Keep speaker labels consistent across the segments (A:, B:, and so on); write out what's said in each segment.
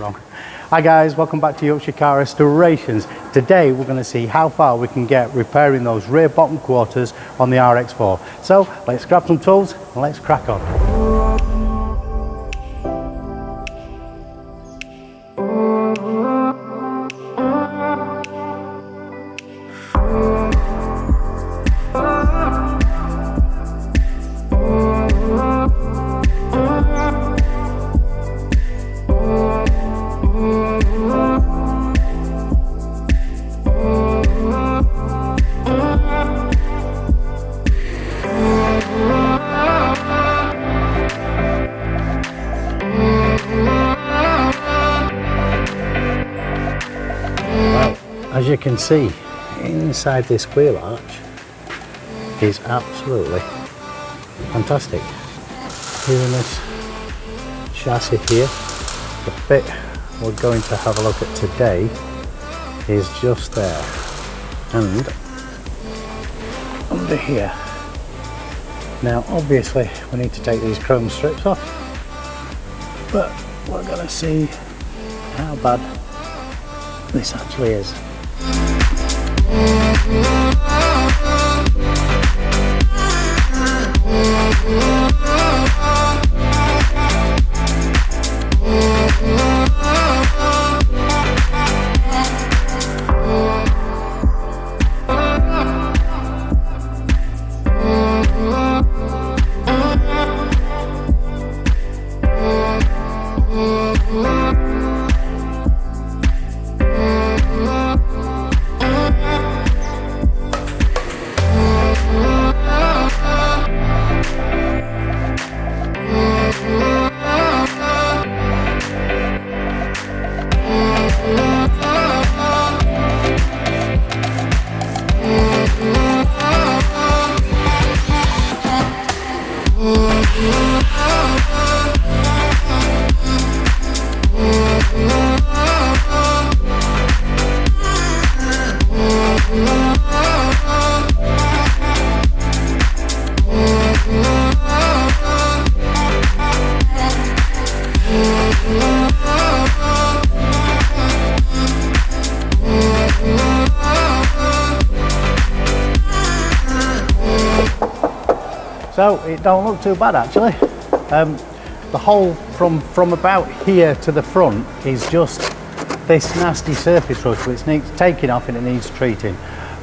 A: wrong. Hi guys, welcome back to Yorkshire Car Restorations. Today we're going to see how far we can get repairing those rear bottom quarters on the RX4. So let's grab some tools and let's crack on. As you can see, inside this wheel arch is absolutely fantastic. Here in this chassis here, the bit we're going to have a look at today is just there, and under here. Now obviously we need to take these chrome strips off, but we're going to see how bad this actually is. So it don't look too bad actually. The hole from about here to the front is just this nasty surface rust which needs taking off and it needs treating.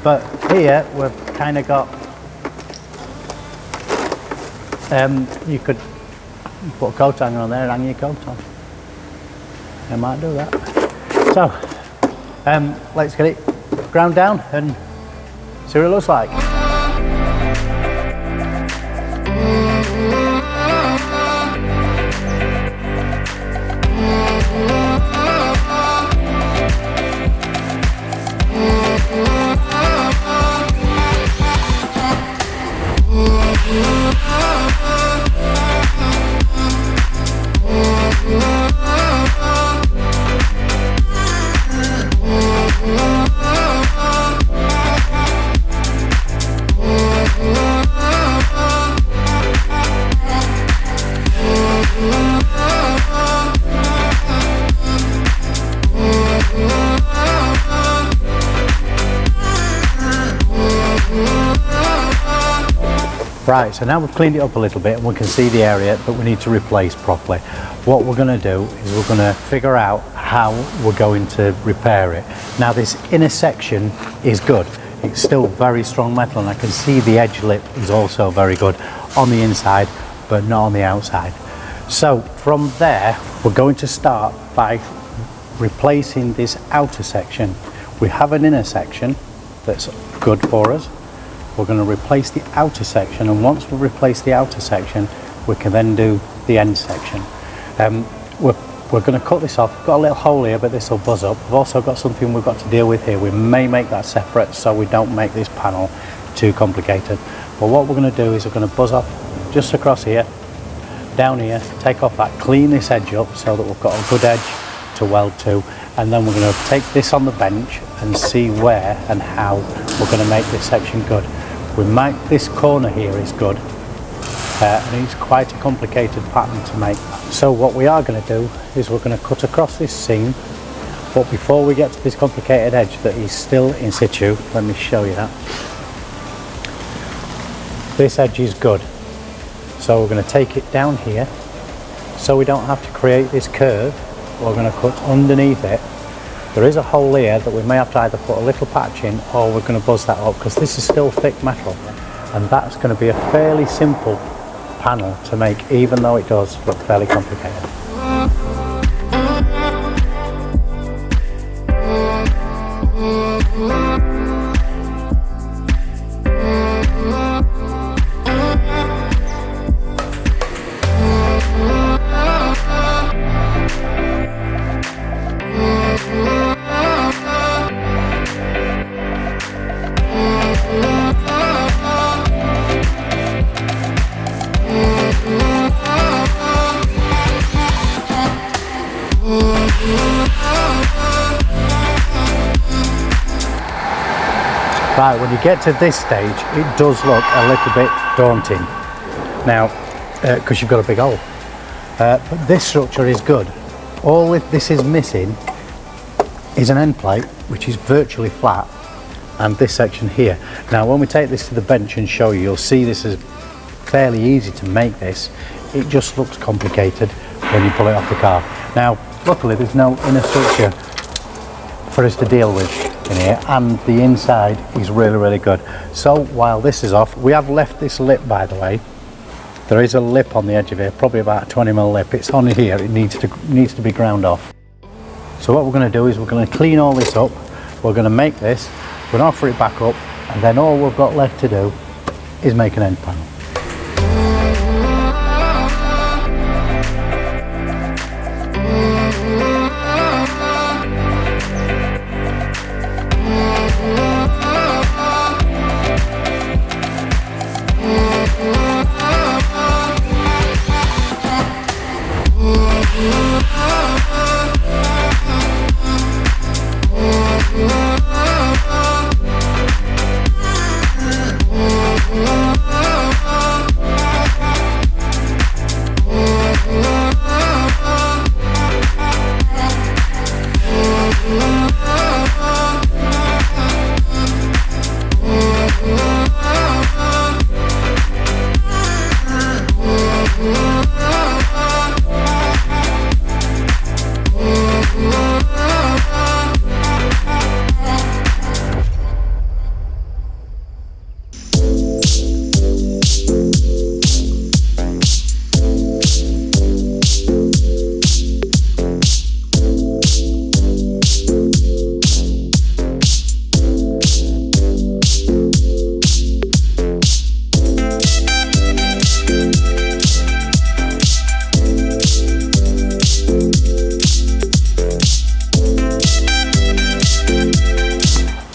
A: But here we've kind of got, you could put a coat hanger on there and hang your coat on. I might do that. So let's get it ground down and see what it looks like. Right, so now we've cleaned it up a little bit and we can see the area that we need to replace properly. What we're going to do is we're going to figure out how we're going to repair it. Now this inner section is good. It's still very strong metal and I can see the edge lip is also very good on the inside but not on the outside. So from there we're going to start by replacing this outer section. We have an inner section that's good for us. We're going to replace the outer section, and once we replace the outer section we can then do the end section. We're going to cut this off. We've got a little hole here but this will buzz up. We've also got something we've got to deal with here. We may make that separate so we don't make this panel too complicated, but what we're going to do is we're going to buzz off just across here, down here, take off that, clean this edge up so that we've got a good edge to weld to, and then we're going to take this on the bench and see where and how we're going to make this section good. This corner here is good. and it's quite a complicated pattern to make. So what we are going to do is we're going to cut across this seam, but before we get to this complicated edge that is still in situ, let me show you that. This edge is good, so we're going to take it down here so we don't have to create this curve. We're going to cut underneath it. There is a hole here that we may have to either put a little patch in, or we're going to buzz that up, because this is still thick metal, and that's going to be a fairly simple panel to make, even though it does look fairly complicated. Right, when you get to this stage, it does look a little bit daunting now, because you've got a big hole, but this structure is good. All this is missing is an end plate, which is virtually flat, and this section here. Now when we take this to the bench and show you, you'll see this is fairly easy to make this. It just looks complicated when you pull it off the car. Now luckily there's no inner structure for us to deal with in here, and the inside is really good. So while this is off, we have left this lip, by the way. There is a lip on the edge of here, probably about a 20mm lip. It's on here, it needs to be ground off. So what we're going to do is we're going to clean all this up, we're going to make this, we're going to offer it back up, and then all we've got left to do is make an end panel.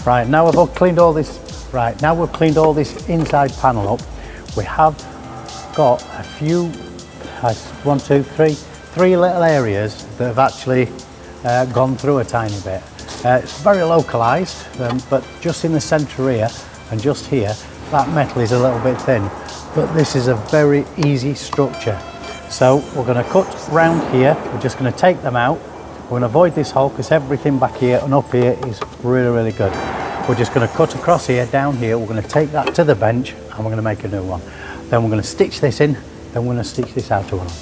A: Right, now we've cleaned all this. Right, now we've cleaned all this inside panel up. We have got a few, three little areas that have actually gone through a tiny bit. It's very localized, but just in the center here and just here, that metal is a little bit thin. But this is a very easy structure. So we're going to cut round here. We're just going to take them out. We're going to avoid this hole because everything back here and up here is really good. We're just going to cut across here, down here. We're going to take that to the bench and we're going to make a new one. Then we're going to stitch this in, then we're going to stitch this outer one on.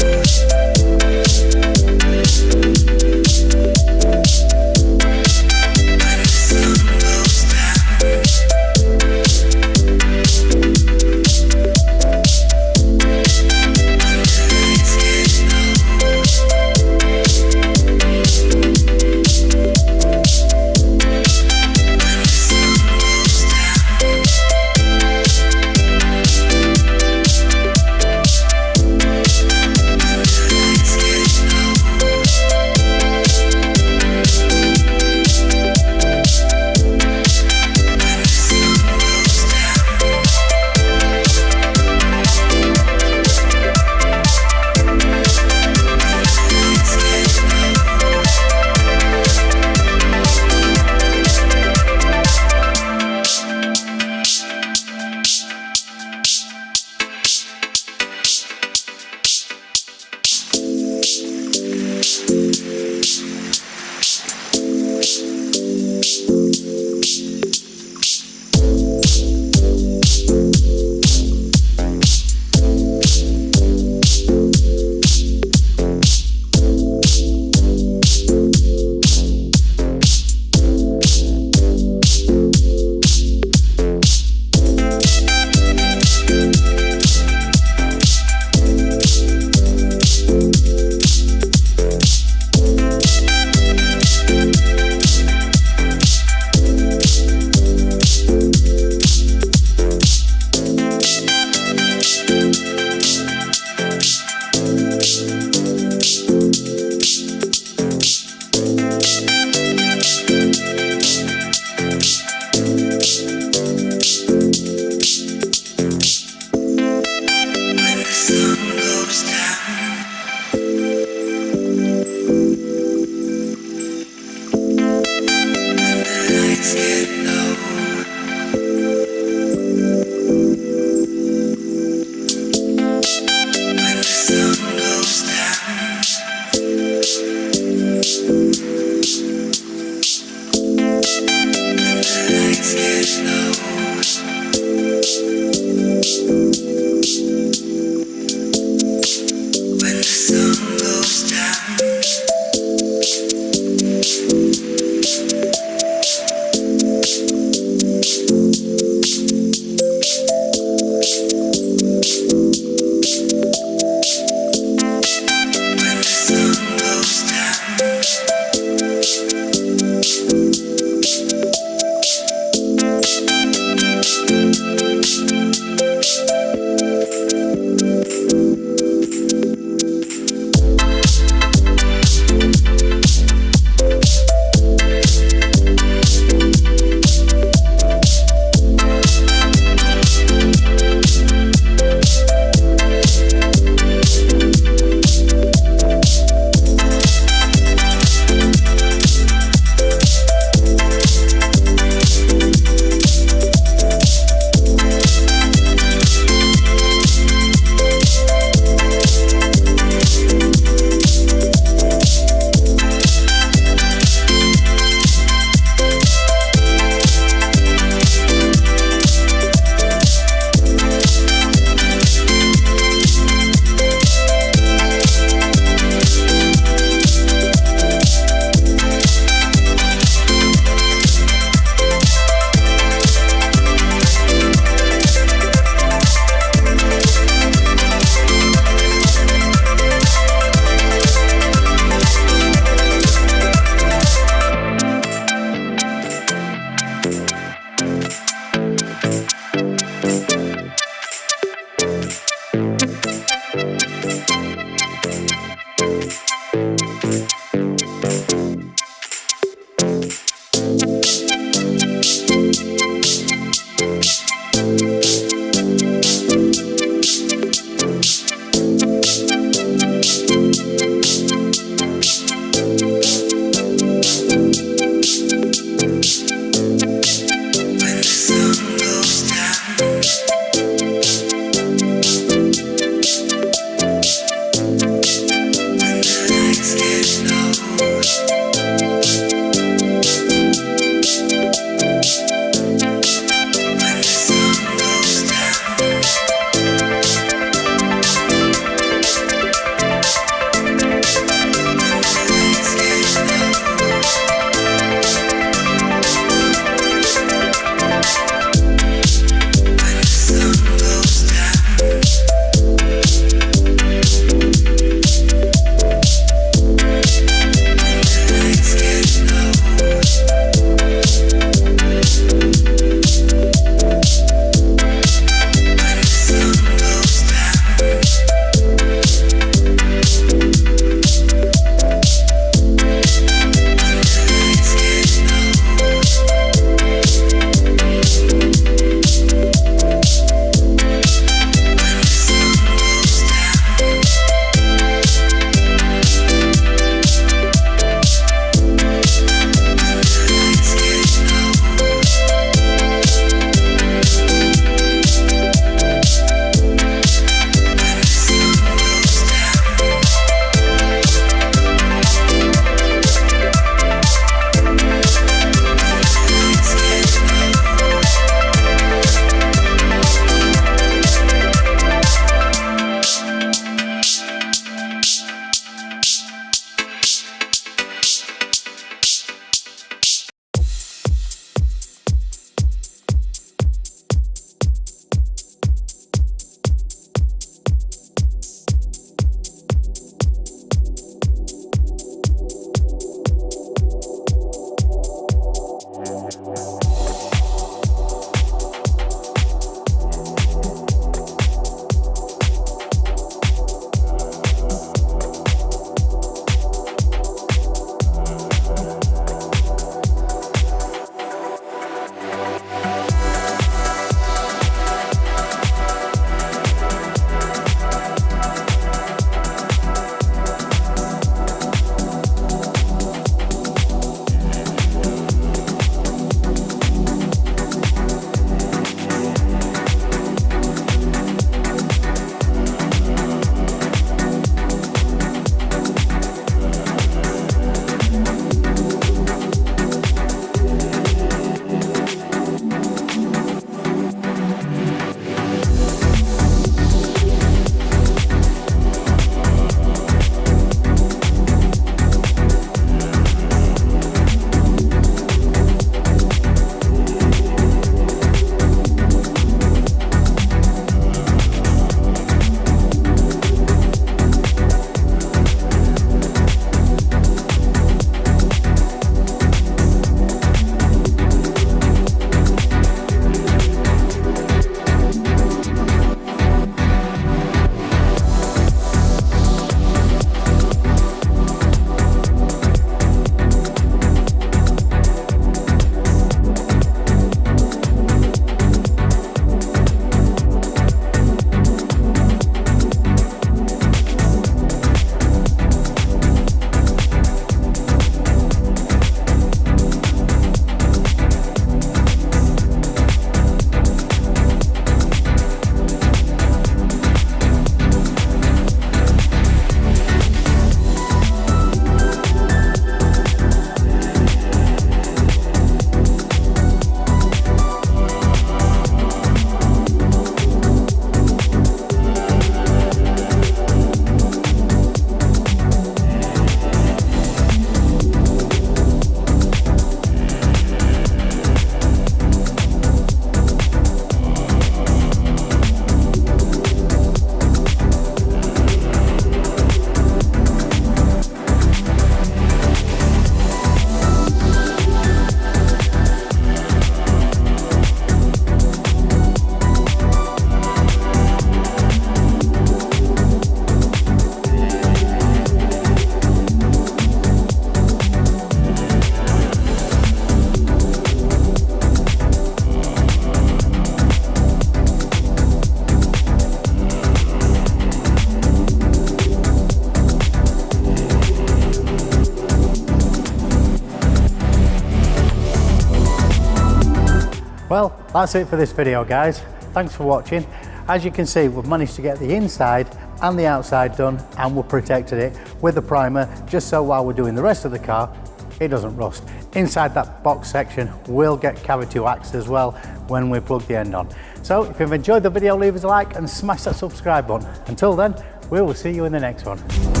A: That's it for this video, guys. Thanks for watching. As you can see, we've managed to get the inside and the outside done, and we've protected it with the primer, just so while we're doing the rest of the car, it doesn't rust. Inside that box section, we'll get cavity waxed as well when we plug the end on. So if you've enjoyed the video, leave us a like and smash that subscribe button. Until then, we will see you in the next one.